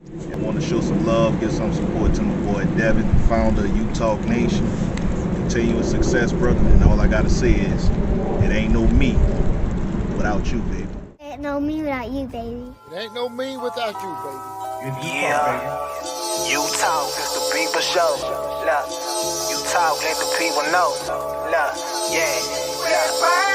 And want to show some love, give some support to my boy Devin, founder of U-Talk Nation. Continuous success, brother. And all I gotta say is, it ain't no me without you, baby. Ain't no me without you, baby. It ain't no me without you, baby. Yeah, you talk, it's the people show. Look, you talk, let the people know. Look, yeah.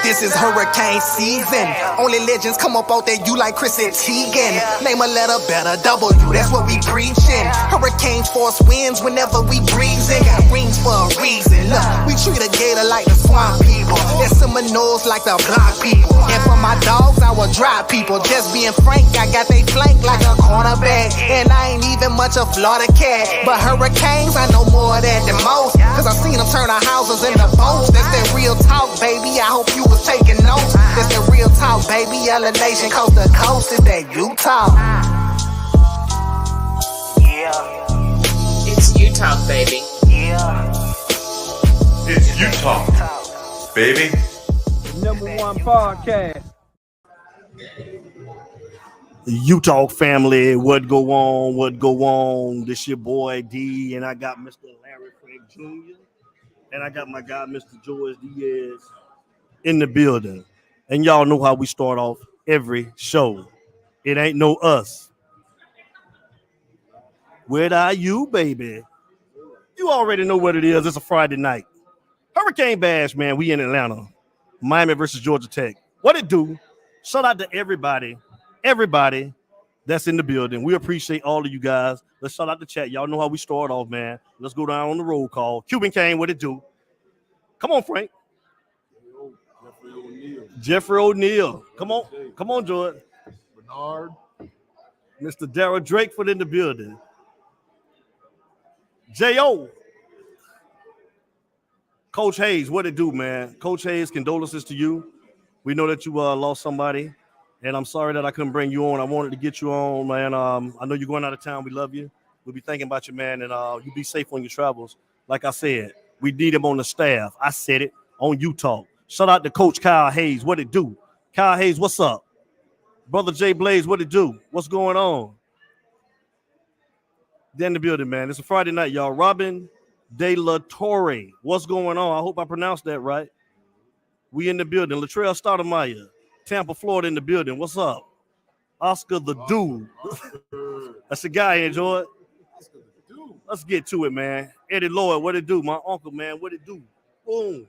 This is hurricane season. Only legends come up out there, you like Chris and Teigen. Name a letter better, W, that's what we preaching. Hurricane force winds whenever we breezing. Got rings for a reason. Look, we treat a gator like the swamp people. There's Seminoles like the block people. And for my dogs, I will drive people. Just being frank, I got they flank like a cornerback. And I ain't even much a Florida cat. But hurricanes, I know more of that than most. Cause I seen them turn our houses into boats. That's that real talk, baby. I hope you was taking notes. That's that real talk, baby. Elevation coast to coast is that U-Talk. Yeah. It's U-Talk, baby. Yeah. It's U-Talk, baby. #1 podcast. U-Talk family, what go on? What go on? This your boy D, and I got Mr. Larry Frank Jr. and I got my guy Mr. George Diaz in the building. And y'all know how we start off every show. It ain't no us. Where are you, baby? You already know what it is. It's a Friday night. Hurricane Bash, man. We in Atlanta. Miami versus Georgia Tech. What it do? Shout out to everybody that's in the building. We appreciate all of you guys. Let's shout out the chat. Y'all know how we start off, man. Let's go down on the roll call. Cuban Kane, what it do? Come on, Frank. Jeffrey O'Neal. Come on, Jordan. Bernard. Mr. Darryl Drakeford in the building. J.O. Coach Hayes, what it do, man? Coach Hayes, condolences to you. We know that you lost somebody, and I'm sorry that I couldn't bring you on. I wanted to get you on, man. I know you're going out of town. We love you. We'll be thinking about you, man, and you be safe on your travels. Like I said, we need him on the staff. I said it on U-Talk. Shout out to Coach Kyle Hayes. What it do? Kyle Hayes, what's up? Brother Jay Blaze, what it do? What's going on? They're in the building, man. It's a Friday night, y'all. Robin De La Torre, what's going on? I hope I pronounced that right. We in the building. Latrell Stoudemire, Tampa, Florida in the building. What's up? Oscar the Dude. That's the guy, enjoy it. Let's get to it, man. Eddie Lloyd, what it do? My uncle, man, what it do? Boom.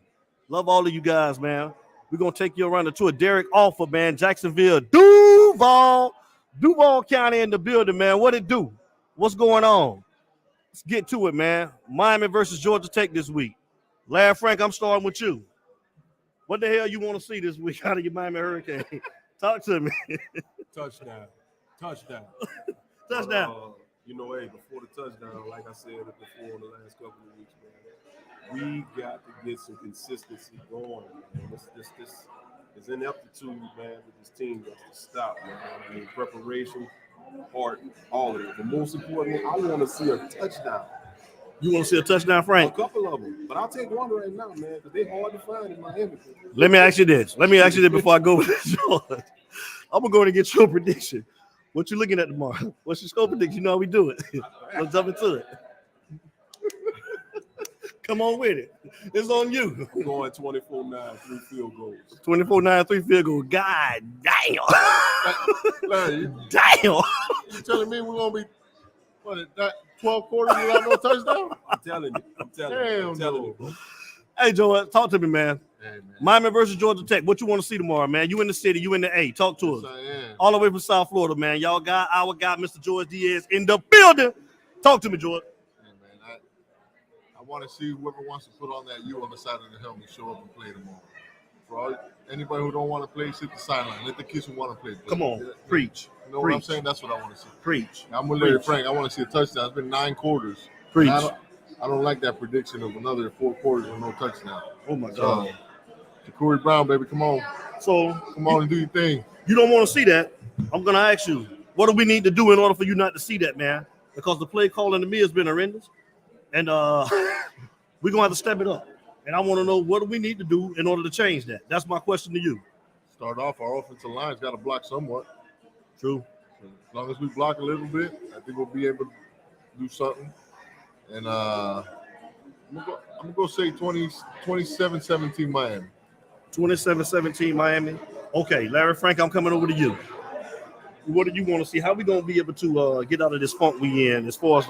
Love all of you guys, man. We're going to take you around the tour. Derek Offer, man, Jacksonville, Duval County in the building, man. What it do? What's going on? Let's get to it, man. Miami versus Georgia Tech this week. Larry Frank, I'm starting with you. What the hell you want to see this week out of your Miami Hurricane? Talk to me. Touchdown. Touchdown. Hey, before the touchdown, like I said before in the last couple of weeks, man, we got to get some consistency going, man. This is ineptitude, man, that this team has to stop, man. I mean, preparation, heart, all of it. But most importantly, I want to see a touchdown. You want to see a touchdown, Frank? A couple of them. But I'll take one right now, man, because they're hard to find in Miami. Let me ask you this before I go with this. I'm going to go and get your prediction. What you looking at tomorrow? What's your score prediction? You know how we do it. Let's jump into it. Come on with it. It's on you. I'm going 24-9, 3 field goals. 24-9, 3 field goals. God damn. Larry, damn. You telling me we're going to be 12 quarters without no touchdown? I'm telling you. Hey, Joe, talk to me, man. Hey, man. Miami versus Georgia Tech. What you want to see tomorrow, man? You in the city, you in the A. Talk to us. All the way from South Florida, man. Y'all got our guy, Mr. George Diaz, in the building. Talk to me, George. Hey, man, I want to see whoever wants to put on that U on the side of the helmet show up and play tomorrow. For anybody who don't want to play, sit the sideline. Let the kids who want to play. Come on, preach. You know what I'm saying? That's what I want to see. Preach. I'm with Larry Frank. I want to see a touchdown. It's been 9 quarters. Preach. I don't like that prediction of another 4 quarters with no touchdown. Oh, my God. Corey Brown, baby, come on. So come on and do your thing. You don't want to see that. I'm going to ask you, what do we need to do in order for you not to see that, man? Because the play calling to me has been horrendous. And we're going to have to step it up. And I want to know, what do we need to do in order to change that? That's my question to you. Start off, our offensive line's got to block somewhat. True. As long as we block a little bit, I think we'll be able to do something. And I'm gonna go say 27-17 Miami. 27-17 Miami. Okay, Larry Frank, I'm coming over to you. What do you want to see? How are we going to be able to get out of this funk we in as far as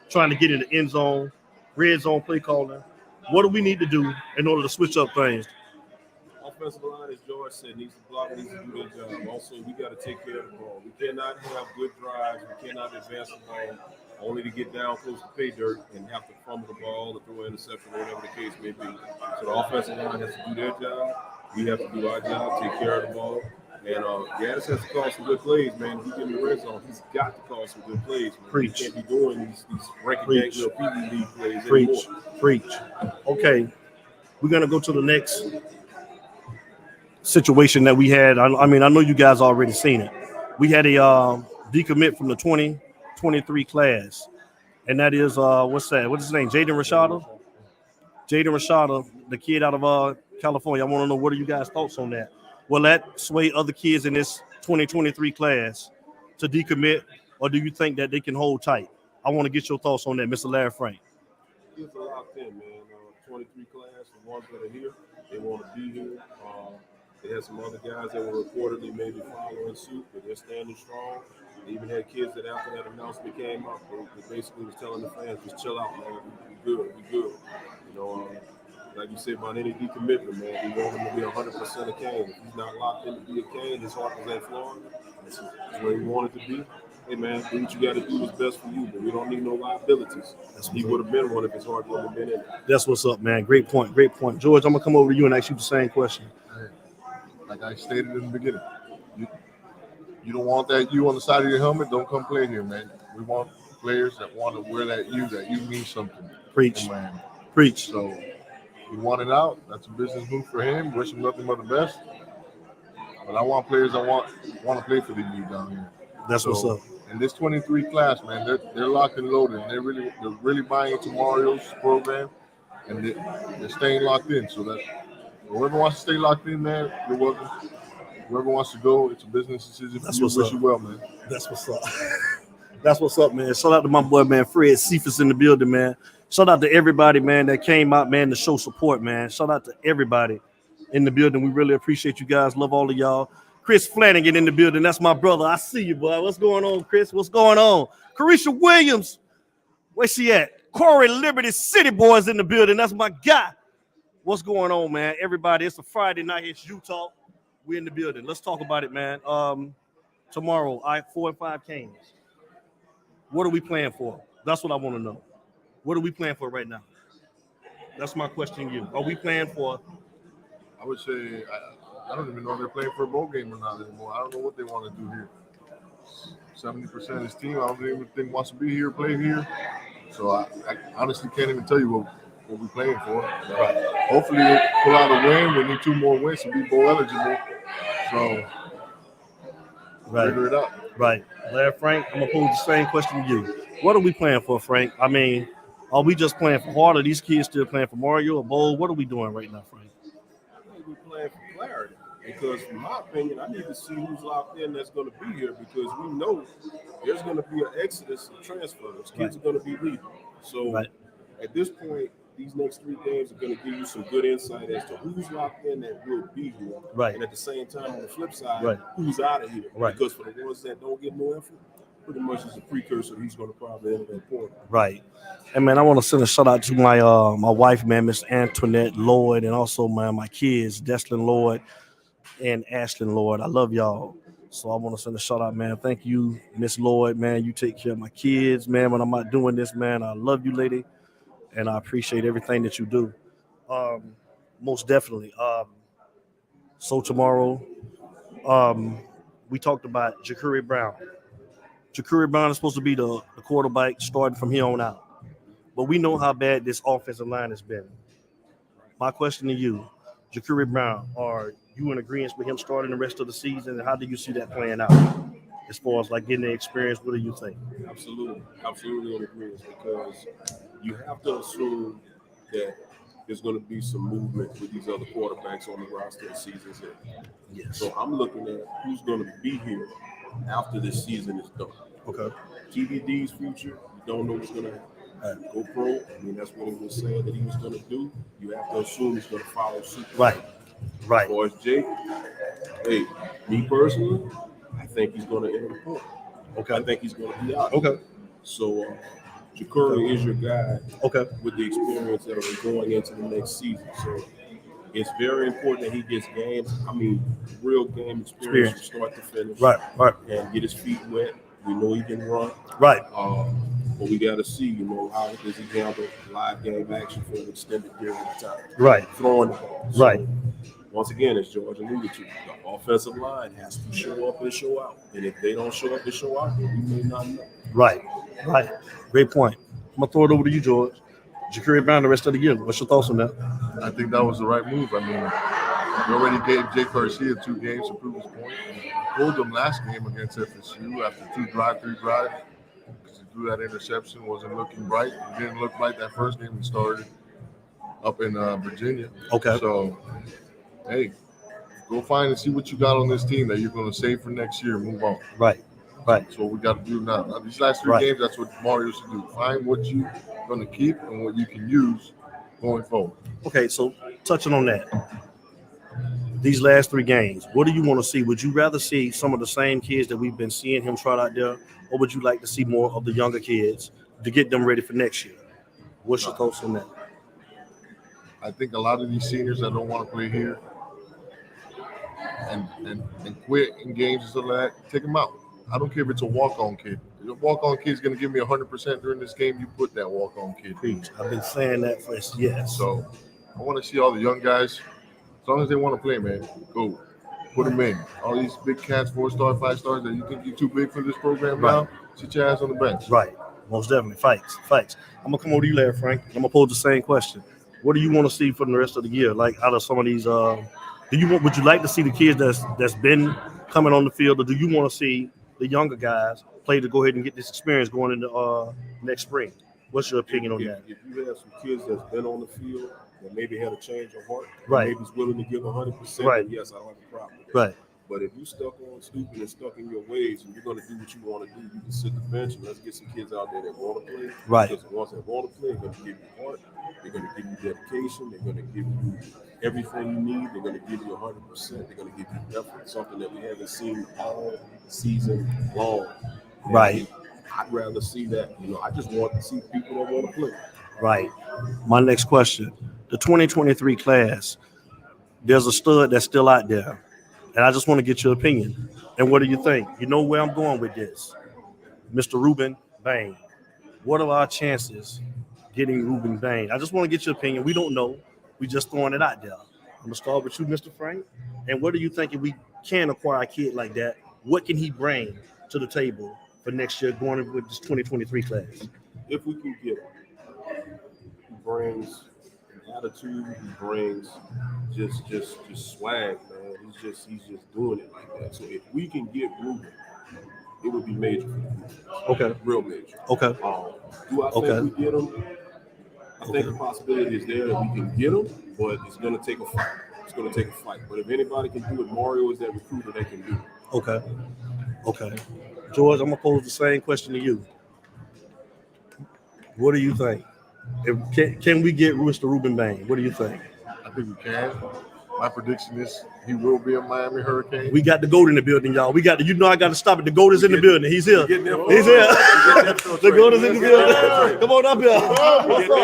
trying to get in the end zone, red zone play calling? What do we need to do in order to switch up things? Offensive line, as George said, needs to block, needs to do their job. Also, we got to take care of the ball. We cannot have good drives. We cannot advance the ball only to get down close to pay dirt and have to fumble the ball or throw an interception or whatever the case may be. So the offensive line has to do their job. We have to do our job, take care of the ball. And Gaddis has to call some good plays, man. If we get in the red zone, he's got to call some good plays, man. Preach. He can't be doing these ranking-dank little PV league plays Preach. anymore. Preach. Okay, we're going to go to the next situation that we had. I mean, I know you guys already seen it. We had a decommit from the 2023 class, and that is, what's his name? Jaden Rashada? Jaden Rashada, the kid out of California. I want to know, what are you guys' thoughts on that? Will that sway other kids in this 2023 class to decommit, or do you think that they can hold tight? I want to get your thoughts on that, Mr. Larry Frank. Kids are locked in, man. 23 class, the ones that are here, they want to be here. They had some other guys that were reportedly maybe following suit, but they're standing strong. They even had kids that after that announcement came up, they basically was telling the fans, just chill out, man. We good. You know, like you said about any decommitment, man, we want him to be 100% a Cane. If he's not locked in to be a Cane, his heart was at Florida. That's where he wanted to be. Hey, man, do what you got to do what's best for you, but we don't need no liabilities. He would have been one if his heart wouldn't have been in it. That's what's up, man. Great point. George, I'm going to come over to you and ask you the same question. Like I stated in the beginning, you don't want that U on the side of your helmet, don't come play here, man. We want players that want to wear that U means something. Preach. Man. Preach. So he wanted out. That's a business move for him. Wish him nothing but the best. But I want players that want to play for the U down here. That's what's up. In this 23 class, man, they're locked and loaded. And they're really buying into Mario's program, and they're staying locked in. So that whoever wants to stay locked in, man, you're welcome. Whoever wants to go, it's a business decision. That's what's wish up. you well, man. That's what's up. That's what's up, man. Shout out to my boy, man, Fred Cephas in the building, man. Shout out to everybody, man, that came out, man, to show support, man. Shout out to everybody in the building. We really appreciate you guys. Love all of y'all. Chris Flanagan in the building. That's my brother. I see you, boy. What's going on, Chris? What's going on? Carisha Williams. Where's she at? Corey Liberty City Boys in the building. That's my guy. What's going on, man? Everybody, it's a Friday night. It's U-Talk. We're in the building. Let's talk about it, man. Tomorrow, 4 and 5 Canes. What are we playing for? That's what I want to know. What are we playing for right now? That's my question to you. Are we playing for? I would say I don't even know if they're playing for a bowl game or not anymore. I don't know what they want to do here. 70% of his team, I don't even think wants to be here, play here. So I honestly can't even tell you what we're playing for. Hopefully we pull out a win. We need 2 more wins to be bowl eligible. So figure it out. Right. Larry Frank, I'm going to pose the same question to you. What are we playing for, Frank? I mean, are we just playing for hard? Are these kids still playing for Mario or bowl? What are we doing right now, Frank? I think we're playing for clarity. Because from my opinion, I need to see who's locked in that's going to be here, because we know there's going to be an exodus of transfers. Kids are going to be leaving. So at this point, these next 3 games are going to give you some good insight as to who's locked in that will be here. Right. And at the same time, on the flip side, who's out of here. Right. Because for the ones that don't get no effort, pretty much is a precursor. He's going to probably enter that portal. Right. And, man, I want to send a shout out to my my wife, man, Miss Antoinette Lloyd, and also, man, my kids, Deslin Lloyd and Ashlyn Lloyd. I love y'all. So I want to send a shout out, man. Thank you, Miss Lloyd, man. You take care of my kids, man, when I'm not doing this, man. I love you, lady, and I appreciate everything that you do. Most definitely. So tomorrow, we talked about Ja'Cory Brown. Ja'Cory Brown is supposed to be the quarterback starting from here on out. But we know how bad this offensive line has been. My question to you, Ja'Cory Brown, are you in agreement with him starting the rest of the season? And how do you see that playing out as far as like getting the experience? What do you think? Absolutely in agreement, because you have to assume that there's going to be some movement with these other quarterbacks on the roster as season's end. Yes. So I'm looking at who's going to be here after this season is done. Okay. TBD's future, you don't know what's going to happen. Go pro. I mean, that's what he was saying that he was going to do. You have to assume he's going to follow suit. Right. Right. As far as Jake, hey, me personally, I think he's going to enter the portal. Okay. I think he's going to be out. Okay. So, Ja'Cory is your guy. Okay. With the experience that are going into the next season. So, it's very important that he gets games. I mean, real game experience from start to finish. Right. Right. And get his feet wet. We know he can run. Right. But we got to see, how does he handle live game action for an extended period of time. Right. Throwing the ball. So, right. Once again, as George alluded to, the offensive line has to show up and show out. And if they don't show up and show out, then we may not know. Right. Right. Great point. I'm going to throw it over to you, George. Ja'Cory Brown the rest of the year. What's your thoughts on that? I think that was the right move. I mean, we already gave Jake Garcia 2 games to prove his point. He pulled him last game against FSU after 3 drives. Because he threw that interception, wasn't looking bright. He didn't look bright that first game he started up in Virginia. Okay. So, hey, go find and see what you got on this team that you're going to save for next year and move on. Right. Right. That's what we got to do now. These last 3 games, that's what Mario should do. Find what you're going to keep and what you can use going forward. Okay, so touching on that, these last 3 games, what do you want to see? Would you rather see some of the same kids that we've been seeing him trot out there, or would you like to see more of the younger kids to get them ready for next year? What's your thoughts on that? I think a lot of these seniors that don't want to play here and quit in games and stuff like that, take them out. I don't care if it's a walk-on kid. If a walk-on kid is going to give me 100% during this game, you put that walk-on kid. I've been saying that for yes. So I want to see all the young guys, as long as they want to play, man, go. Put them in. All these big cats, 4-star, 5-stars that you think you're too big for this program now, sit your ass on the bench. Right. Most definitely. Fights. I'm going to come over to you, Larry Frank. I'm going to pose the same question. What do you want to see for the rest of the year? Like out of some of these, would you like to see the kids that's been coming on the field, or do you want to see the younger guys play to go ahead and get this experience going into next spring? What's your opinion on that? If you have some kids that's been on the field that maybe had a change of heart, right, maybe is willing to give 100%, right, then yes, I don't have a problem. Right. But if you stuck on stupid and stuck in your ways and you're going to do what you want to do, you can sit the bench and let's get some kids out there that want to play. Right. Because the ones that want to play, they're going to give you heart, they're going to give you dedication, they're going to give you everything you need, they're going to give you 100%, they're going to give you effort, something that we haven't seen all season long. Right. And I'd rather see that. I just want to see people that want to play. Right. My next question, the 2023 class, there's a stud that's still out there. And I just want to get your opinion. And what do you think? You know where I'm going with this. Mr. Ruben Bain. What are our chances getting Ruben Bain? I just want to get your opinion. We don't know. We just throwing it out there. I'm going to start with you, Mr. Frank. And what do you think if we can acquire a kid like that? What can he bring to the table for next year going with this 2023 class? If we can get him, he brings attitude, he brings just swag, man. He's just doing it like that. So if we can get Ruben, it would be major for the group. Okay. Real major. Okay. Do I think we get him? I think the possibility is there that we can get him, but it's going to take a fight. It's going to take a fight. But if anybody can do it, Mario is that recruiter that can do it. Okay. Okay. George, I'm going to pose the same question to you. What do you think? Can we get Mr. Ruben Bain? What do you think? I think we can. My prediction is he will be a Miami Hurricane. We got the GOAT in the building, y'all. I got to stop it. The GOAT is in the building. He's here. He's here. The GOAT is in the building. Come on up here.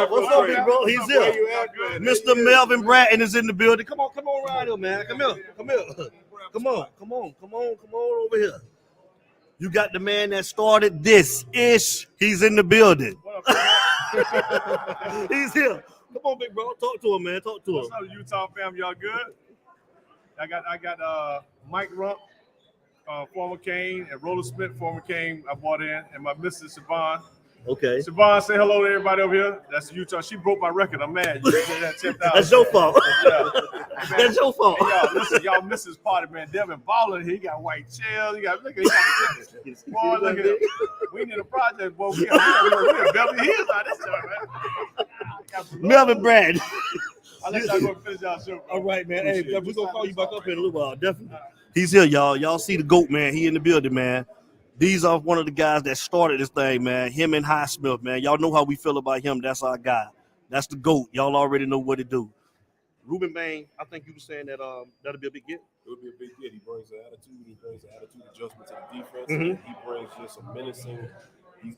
What's up, big bro? He's here. Mr. Melvin Bratton is in the building. Come on right here, man. Come on over here. You got the man that started this ish. He's in the building. He's here. Come on, big bro. Talk to him, man. Talk to him. What's up, Utah fam? Y'all good? I got Mike Rump, former Cane, and Roller Smith, former Cane. I brought in, and my Mrs. Siobhan. Okay. Siobhan, say hello to everybody over here. That's Utah. She broke my record. I'm mad. You did that 10,000. That's your fault. Yeah. Hey, that's your fault. Hey, y'all miss his party, man. Devin balling. He got white chairs. He got look at the boy. Look at it. We need a project, boy. We are Beverly Hills out this time, man. Melvin Brad. I'll let y'all go finish y'all show. All right, man. Hey, we're gonna call you back up in a little while, definitely. He's here, y'all. Y'all see the GOAT, man. He in the building, man. These are one of the guys that started this thing, man. Him and Highsmith, man. Y'all know how we feel about him. That's our guy. That's the GOAT. Y'all already know what to do. Ruben Bain, I think you were saying that that'll be a big get. It would be a big get. He brings the attitude. He brings the attitude adjustment to the defense. Mhm. And he brings just a menacing.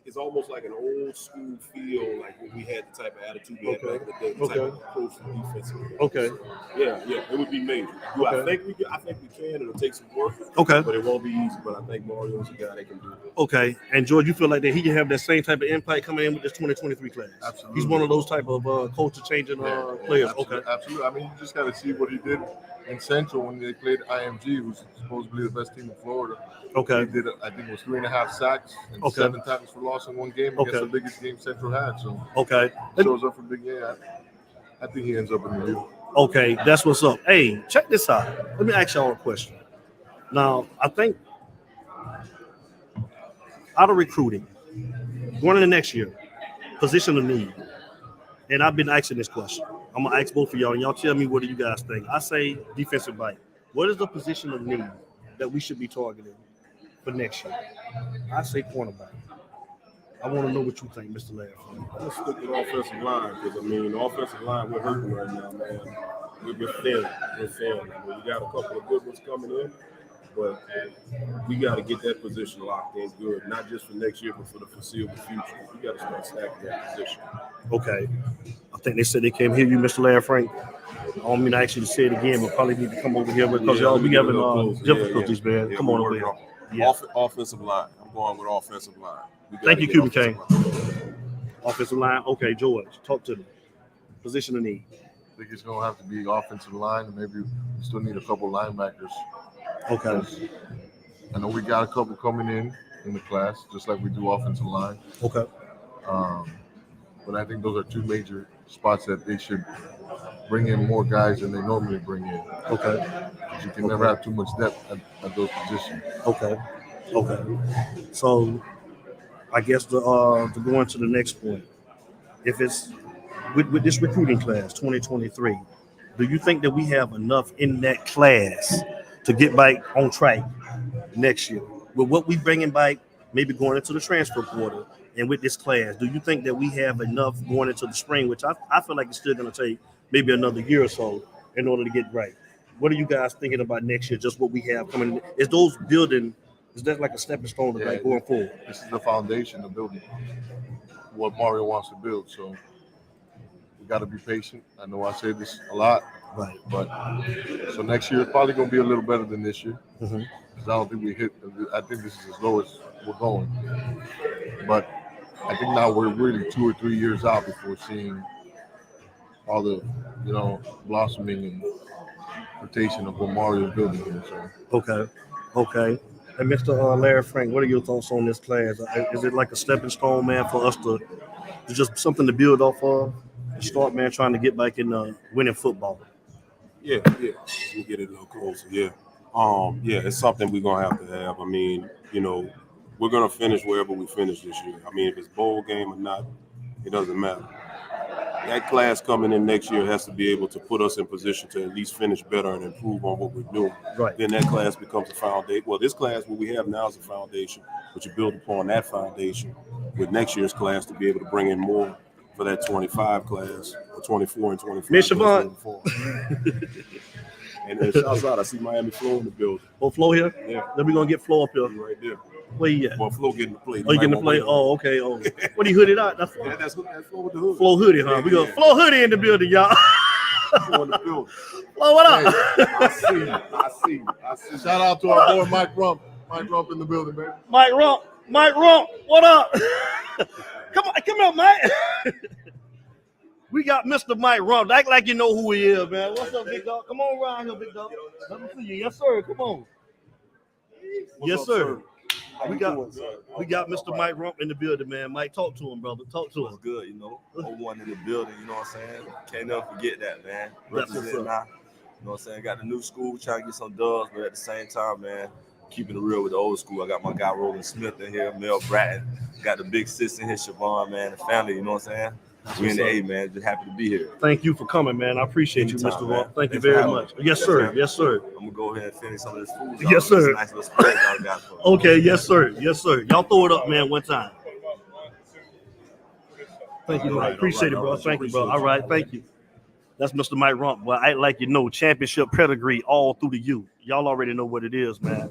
It's almost like an old school feel, like when we had the type of attitude we had back in the day, the type of approach to defense. Okay. Yeah, it would be major. Do I think we can. It'll take some work. Okay. But it won't be easy. But I think Mario's a guy that can do it. Okay. And George, you feel like that he can have that same type of impact coming in with this 2023 class? Absolutely. He's one of those type of culture changing players. Absolutely, Okay. absolutely. I mean, you just got to see what he did in Central when they played IMG, who's supposedly the best team in Florida. Okay. He did, I think it was 3.5 sacks and 7 tackles for loss in one game against the biggest game Central had. So shows up for big game. I think he ends up in the U. Okay, that's what's up. Hey, check this out. Let me ask y'all a question. Now, I think out of recruiting, going into next year, position of need, and I've been asking this question. I'm going to ask both of y'all, and y'all tell me what do you guys think. I say defensive back. What is the position of need that we should be targeting for next year? I say cornerback. I want to know what you think, Mr. Larry. Let's stick with offensive line because, I mean, the offensive line, we're hurting right now, man. We're thin. We're thin. I mean, we got a couple of good ones coming in, but we got to get that position locked in good, not just for next year, but for the foreseeable future. We got to start stacking that position. Okay. I think they said they came hear you, Mr. Larry Frank. I don't mean to ask you to say it again, but probably need to come over here because y'all be having difficulties, man. Come on over here. Yeah. Offensive line. I'm going with offensive line. Thank you, Cuban King. Offensive line. Okay, George, talk to them. Position of need. I think it's going to have to be offensive line, and maybe we still need a couple linebackers. Okay. I know we got a couple coming in the class, just like we do offensive line. Okay. But I think those are two major spots that they should bring in more guys than they normally bring in. Okay. You can never have too much depth at those positions. Okay. So I guess to go into the next point, if it's with this recruiting class 2023, do you think that we have enough in that class to get back on track next year with what we bringing back, maybe going into the transfer portal and with this class? Do you think that we have enough going into the spring, which I feel like it's still going to take maybe another year or so in order to get right? What are you guys thinking about next year? Just what we have coming? Is those building? Is that like a stepping stone to like going forward? This is the foundation of building what Mario wants to build. So we got to be patient. I know I say this a lot, right? But so next year it's probably going to be a little better than this year. Mm-hmm. Because I don't think we hit. I think this is as low as we're going. But I think now we're really 2 or 3 years out before seeing all the, blossoming and rotation of what Mario's building here. So. Okay. And Mr. Larry Frank, what are your thoughts on this class? Is it like a stepping stone, man, for us to just something to build off of and start, man, trying to get back in winning football? Yeah. We get it a little closer. Yeah. It's something we're gonna have to have. I mean, we're gonna finish wherever we finish this year. I mean, if it's bowl game or not, it doesn't matter. That class coming in next year has to be able to put us in position to at least finish better and improve on what we're doing. Right. Then that class becomes a foundation. Well, this class, what we have now is a foundation, but you build upon that foundation with next year's class to be able to bring in more for that 25 class, or 24 and 25. Miss Siobhan. And then shouts out, I see Miami Flo in the building. Oh, Flo here? Yeah. Then we're going to get Flo up here. Right there. Where you at? Well, Flo getting the play. Oh, you getting the play? Oh, okay. Oh, what he hooded out? That's Flo with the hood. Flo hoodie, huh? We got Flo hoodie in the building, y'all. Flo in the building. Flo, what up? Hey, I see. Shout out to our boy Mike Rump. Mike Rump in the building, man. Mike Rump, what up? Come on, Mike. We got Mr. Mike Rump. Act like you know who he is, man. What's up, big dog? Come on around here, big dog. Let me see you. Yes, sir. Come on. Yes, sir. We got Mr. Mike Rump in the building, man. Mike, talk to him, brother. Talk to him. It's good, 01 in the building, you know what I'm saying? Can't never forget that, man. Representing now, you know what I'm saying? Got the new school, trying to get some dubs, but at the same time, man, keeping it real with the old school. I got my guy Roland Smith in here, Mel Bratton. Got the big sis in here, Siobhan, man, the family, you know what I'm saying? We in the A, man. Just happy to be here. Thank you for coming, man. I appreciate you, Anytime, Mr. man. Rump. Thank you Thanks for very having much. me. Yes, sir. Yes, sir. I'm gonna go ahead and finish some of this food. Yes, sir. Nice little spread y'all got for me. Okay, yes, sir. Yes, sir. Y'all throw it up, man, one time. Thank you, Mike. Appreciate it, bro. Thank you, bro. All right, thank you. That's Mr. Mike Rump. Well, I like you know, championship pedigree all through the youth. Y'all already know what it is, man.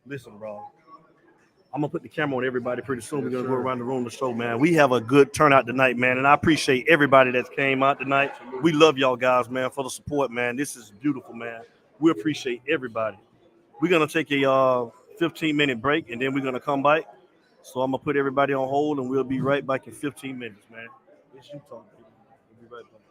Listen, bro. I'm gonna put the camera on everybody pretty soon. We're gonna go around the room to show, man. We have a good turnout tonight, man, and I appreciate everybody that came out tonight. We love y'all guys, man, for the support, man. This is beautiful, man. We appreciate everybody. We're gonna take a 15-minute break, and then we're gonna come back. So I'm gonna put everybody on hold, and we'll be right back in 15 minutes, man. It's you talking. We'll be right back.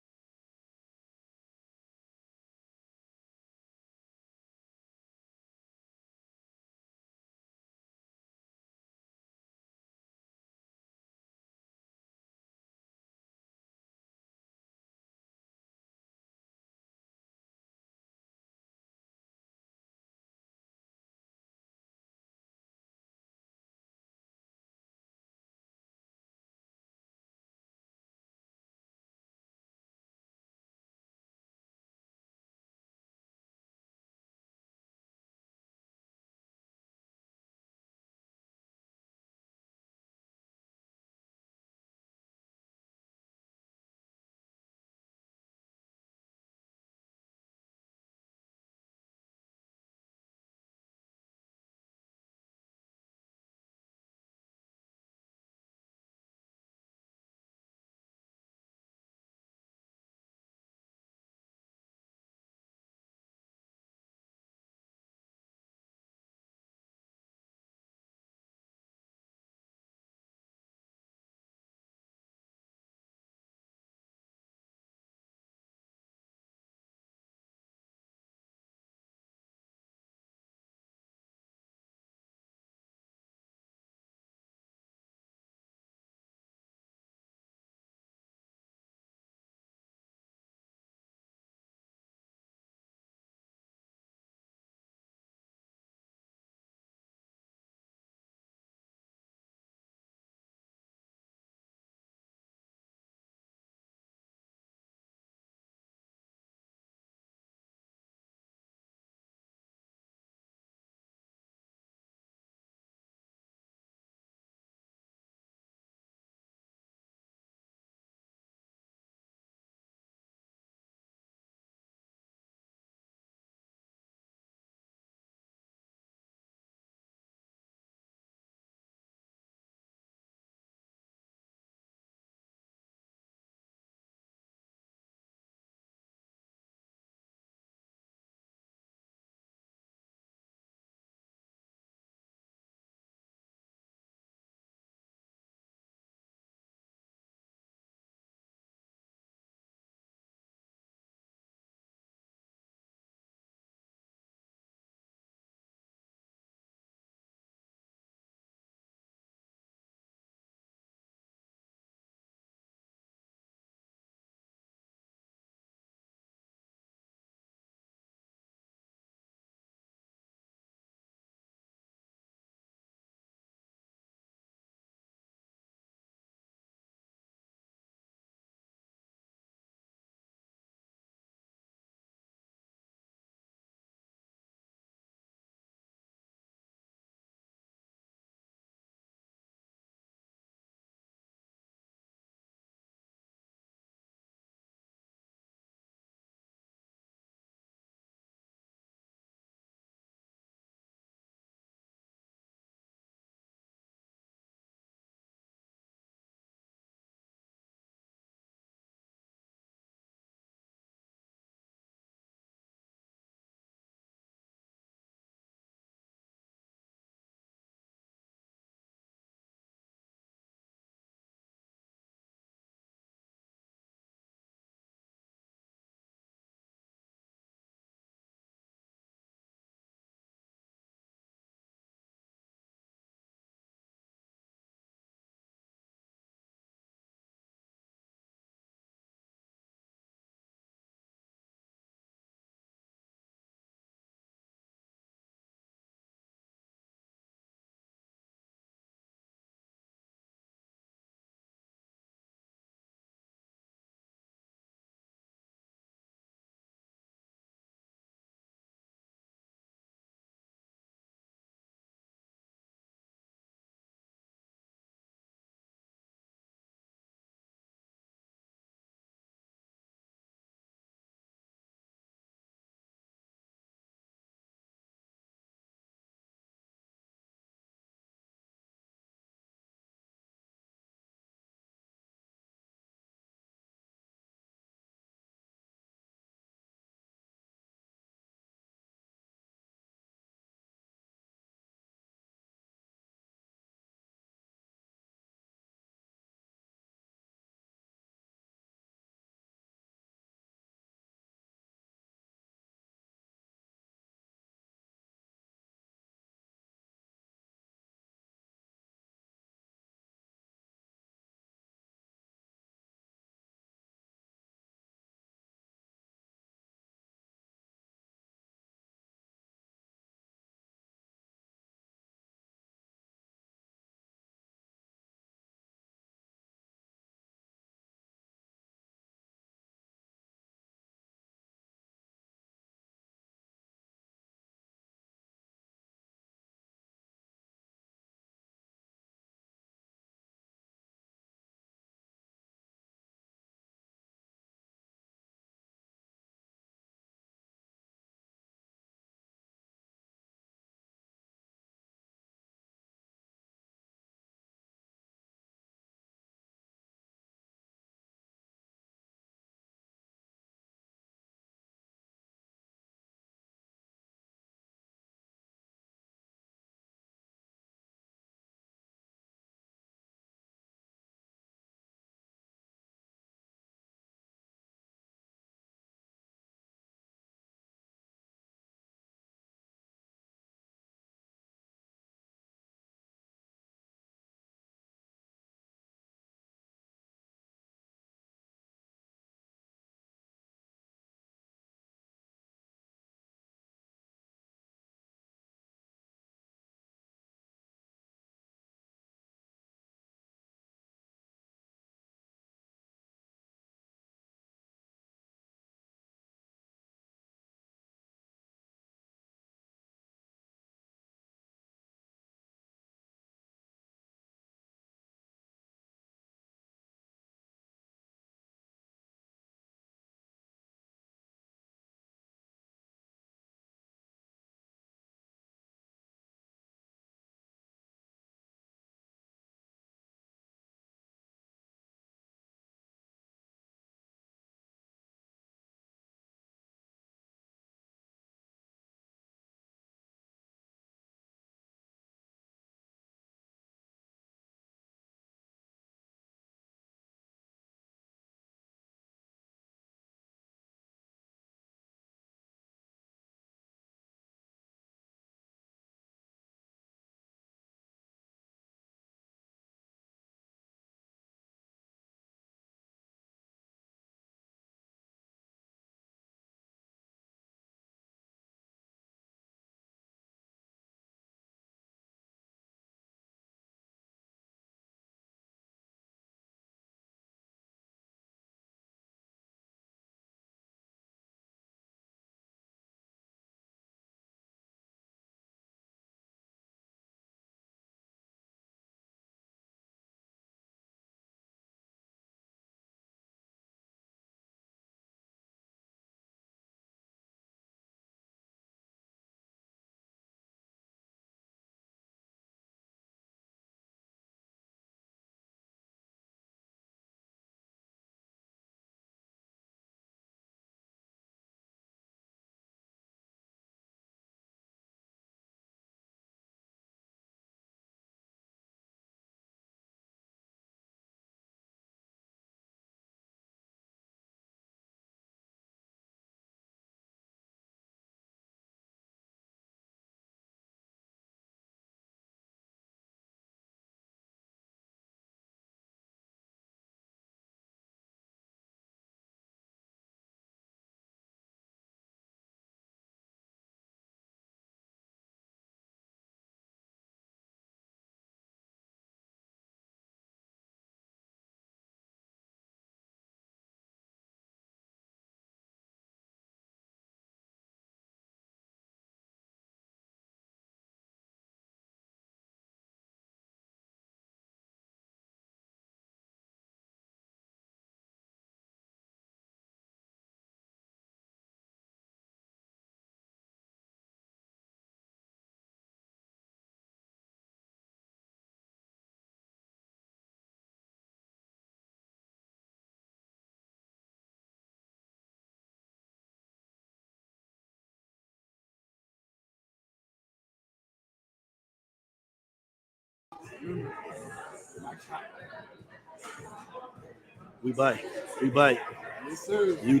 We bite. We bite. Yes, sir. You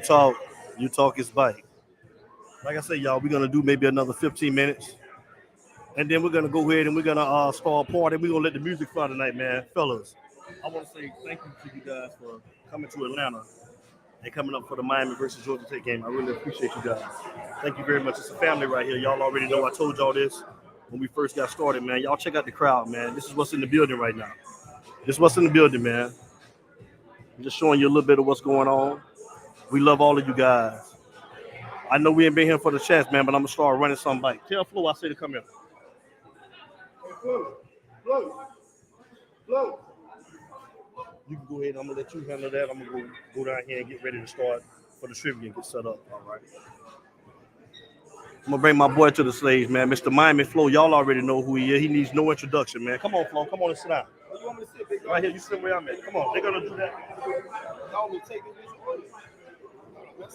talk is bite. Like I said, y'all, we're gonna do maybe another 15 minutes. And then we're gonna go ahead and we're gonna start a party. We're gonna let the music start tonight, man. Fellas, I want to say thank you to you guys for coming to Atlanta and coming up for the Miami versus Georgia Tech game. I really appreciate you guys. Thank you very much. It's a family right here. Y'all already know I told y'all this when we first got started, man. Y'all check out the crowd, man. This is what's in the building right now. This is what's in the building, man. I'm just showing you a little bit of what's going on. We love all of you guys. I know we ain't been here for the chance, man, but I'm gonna start running some bike. Tell Flo I say to come here. Flo. You can go ahead. I'm gonna let you handle that. I'm gonna go down here and get ready to start for the trivia and get set up. All right. I'm gonna bring my boy to the stage, man. Mr. Miami Flo. Y'all already know who he is. He needs no introduction, man. Come on, Flo. Come on and sit down. Where you want me to sit, big guy? Right here. You sit where I'm at. Come on. They're gonna do that. Y'all will take it.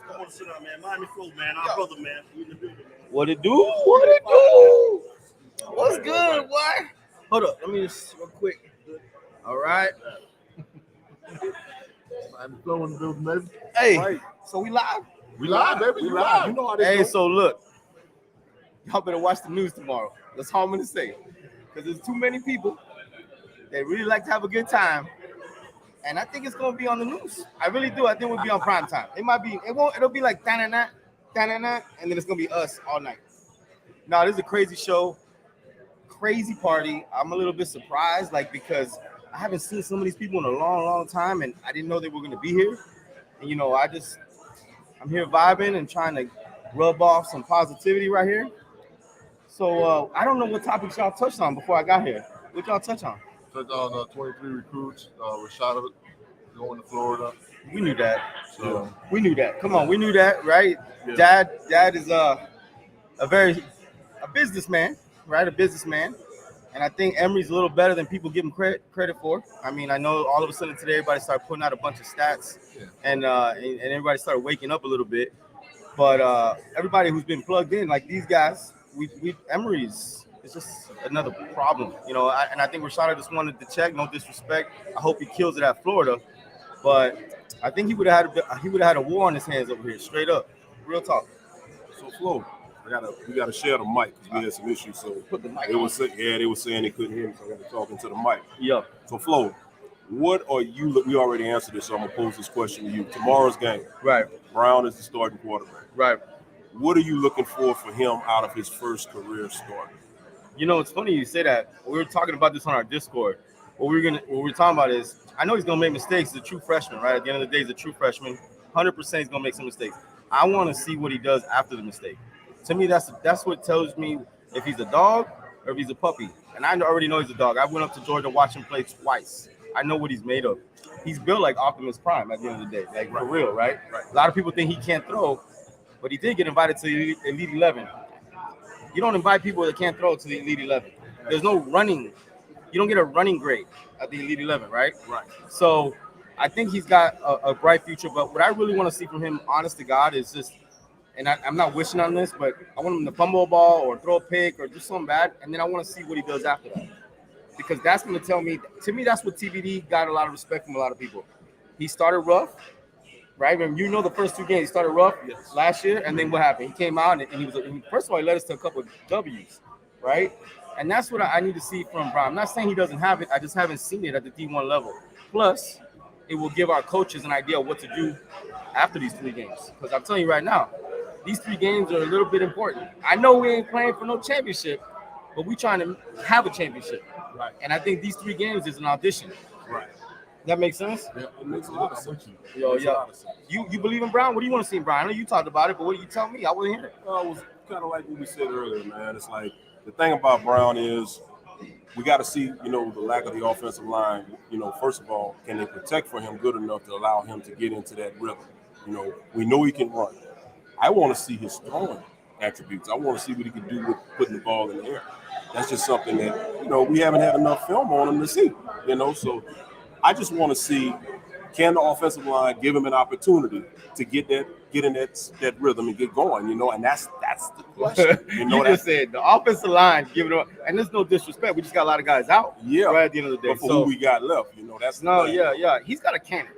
Come on, sit down, man. Miami Flo, man. Our brother, man. We in the building, man. What it do? What it do? What's good, boy? Hold up. Let me just real quick. All right. I'm flowing the building, baby. Hey, Right. so we live? We live, baby. We live. You know how this Hey, goes. so look. Y'all better watch the news tomorrow. That's all I'm going to say. Because there's too many people that really like to have a good time. And I think it's going to be on the news. I really do. I think we'll be on prime time. It might be. It'll be like da-na-na, da-na-na, and then it's going to be us all night. No, this is a crazy show. Crazy party. I'm a little bit surprised, because I haven't seen some of these people in a long, long time, and I didn't know they were going to be here. And, I'm here vibing and trying to rub off some positivity right here. So I don't know what topics y'all touched on before I got here. What y'all touch on? Touched on 23 recruits. Rashada going to Florida. We knew that. So We knew that. Come on, we knew that, right? Yeah. Dad is a businessman, right? A businessman. And I think Emory's a little better than people give him credit for. I mean, I know all of a sudden today everybody started putting out a bunch of stats, and everybody started waking up a little bit. But everybody who's been plugged in, like these guys, Emory's is just another problem, and I think Rashada just wanted to check. No disrespect. I hope he kills it at Florida, but I think he would have had a war on his hands over here, straight up, real talk. So Flo, we gotta share the mic because we had some issues. So put the mic. They were saying they couldn't hear me, so I got to talk into the mic. Yeah. So Flo, what are you? We already answered this, so I'm gonna pose this question to you. Tomorrow's game, right? Brown is the starting quarterback, right? What are you looking for him out of his first career start? It's funny you say that. We were talking about this on our Discord. What we're talking about is, I know he's gonna make mistakes. He's a true freshman, right? At the end of the day, he's a true freshman. 100% he's gonna make some mistakes. I want to see what he does after the mistake. To me, that's what tells me if he's a dog or if he's a puppy. And I already know he's a dog. I went up to Georgia to watch him play twice. I know what he's made of. He's built like Optimus Prime at the end of the day, like for real, right? A lot of people think he can't throw, but he did get invited to the Elite 11. You don't invite people that can't throw to the Elite 11. There's no running. You don't get a running grade at the Elite 11, right? Right. So I think he's got a bright future. But what I really want to see from him, honest to God, is just, and I'm not wishing on this, but I want him to fumble a ball or throw a pick or do something bad, and then I want to see what he does after that. Because that's going to tell me, that's what TBD got a lot of respect from a lot of people. He started rough, right? And the first two games, he started rough last year, and then what happened? He came out, and first of all, he led us to a couple of W's, right? And that's what I need to see from Brown. I'm not saying he doesn't have it. I just haven't seen it at the D1 level. Plus, it will give our coaches an idea of what to do after these 3 games. Because I'm telling you right now, these 3 games are a little bit important. I know we ain't playing for no championship, but we trying to have a championship. Right. And I think these 3 games is an audition. Right. That makes sense? Yeah, it makes a lot of sense. You believe in Brown? What do you want to see in Brown? I know you talked about it, but what do you tell me? I wasn't here. It was kind of like what we said earlier, man. It's like the thing about Brown is we got to see, the lack of the offensive line. First of all, can they protect for him good enough to allow him to get into that rhythm? We know he can run. I want to see his throwing attributes. I want to see what he can do with putting the ball in the air. That's just something that, we haven't had enough film on him to see, So I just want to see, can the offensive line give him an opportunity to get in that rhythm and get going? You know, and that's the question. You know, just said the offensive line give it up, and there's no disrespect. We just got a lot of guys out. Yeah. Right at the end of the day. But for who we got left, you know, that's yeah. He's got a cannon.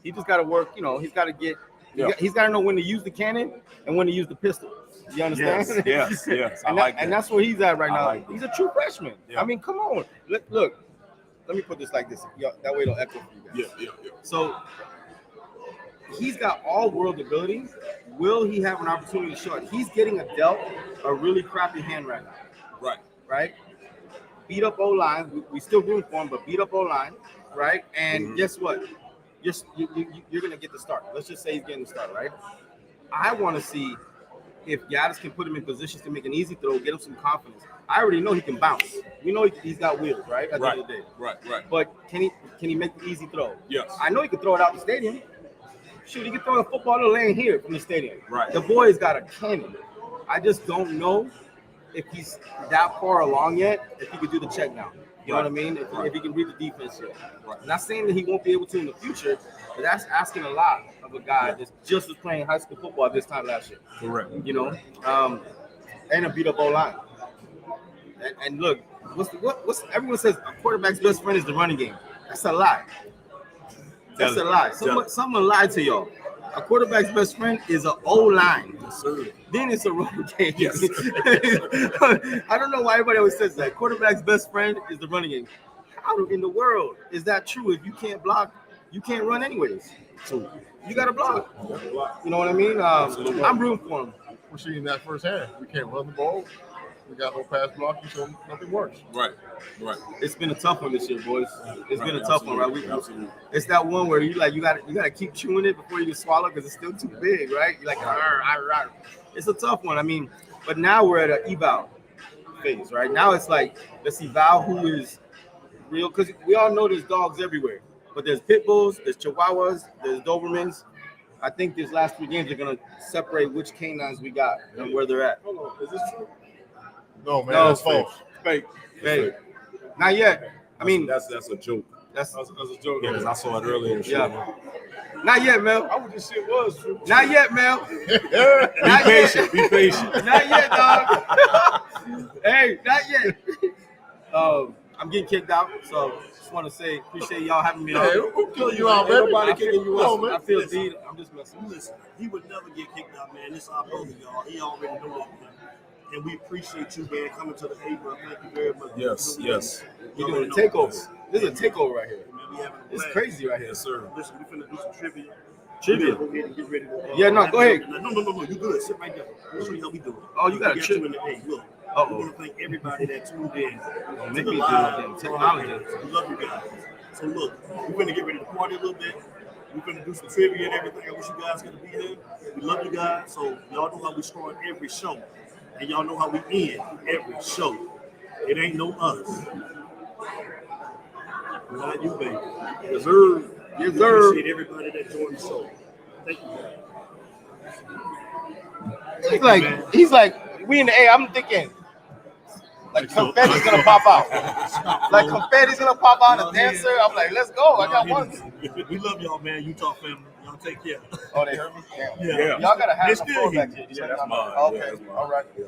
He just got to work. You know, he's got to get. He's got to know when to use the cannon and when to use the pistol. You understand? Yes. And that's where he's at right now. like he's a true freshman. Yeah. I mean, come on. Look. Let me put this like this. That way it'll echo for you guys. Yeah. So he's got all world ability. Will he have an opportunity to show it? He's getting dealt a really crappy hand right now. Right? Beat up O-line. We still room for him, but beat up O-line. Right? And guess what? You're going to get the start. Let's just say he's getting the start, right? I want to see if Gaddis can put him in positions to make an easy throw, get him some confidence. I already know he can bounce. We know he's got wheels, right? At the end of the day. Right. But can he make the easy throw? Yes. I know he can throw it out the stadium. Shoot, he can throw a football to lane here from the stadium. Right. The boy's got a cannon. I just don't know if he's that far along yet, if he could do the check down. You know what I mean? If he can read the defense yet. Right. I'm not saying that he won't be able to in the future, but that's asking a lot of a guy that just was playing high school football this time last year. Correct. You know, and a beat up O-line. And look, what's everyone says a quarterback's best friend is the running game. That's a lie. That's a lie. Someone lied to y'all. A quarterback's best friend is an O-line. Yes, sir. Then it's a run game. Yes. I don't know why everybody always says that. Quarterback's best friend is the running game. How in the world is that true? If you can't block, you can't run anyways. So you got to block. You know what I mean? I'm rooting for him. We're seeing that firsthand. We can't run the ball. We got no pass blocking, so nothing works. Right. It's been a tough one this year, boys. It's been a tough one, right? It's that one where you gotta keep chewing it before you can swallow because it's still too big, right? You're like, arr. It's a tough one. I mean, but now we're at an eval phase, right? Now it's like let's eval who is real because we all know there's dogs everywhere, but there's pit bulls, there's chihuahuas, there's Dobermans. I think these last 3 games are gonna separate which canines we got and where they're at. Is this true? No, man, No, that's false. Fake. Not yet. I mean, that's a joke. That's a joke. Yeah, because I saw it earlier. In the show. yeah. Not yet, Mel. I would just say it was true. Not yet, Mel. Be patient. Not yet, dog. Hey, not yet. I'm getting kicked out, so just want to say appreciate y'all having me on. Hey, who killed you out, man? Nobody kicking you out, man. I feel deed. I'm just messing. Listen, he would never get kicked out, man. This is our brother, y'all. He already know that, man. And we appreciate you, man, coming to the paper. Thank you very much. Yes. We're doing a takeover. This is a takeover right here. Man, we having a It's blast. crazy right here. Yes, sir. Listen, we finna do some trivia. Trivia? Go ahead and get ready to, Yeah, no, go ahead. No, you good. Sit right there. We'll show you how we do it. Oh, you got a We trip. you in the hey, look. Uh-oh. We want to thank everybody that tuned in. Don't to make the me do live it. Technology. We love you guys. So look, we're gonna get ready to party a little bit. We're gonna do some trivia and everything. I wish you guys could be here. We love you guys. So y'all know how we start every show. And y'all know how we end every show. It ain't no us. Not you, baby. Yes, sir. Yes, sir. Appreciate everybody that joined the show. Thank you. He's like, we in the air. I'm thinking, like confetti's gonna pop out. Like confetti's gonna pop out. A dancer. I'm like, let's go. I got one. We love y'all, man. Utah family. Y'all take care. Oh, they heard me? Yeah. Y'all gotta have They're some still back here. here. Yeah, that's mine. Okay. Yeah, that's mine. All right. Yeah.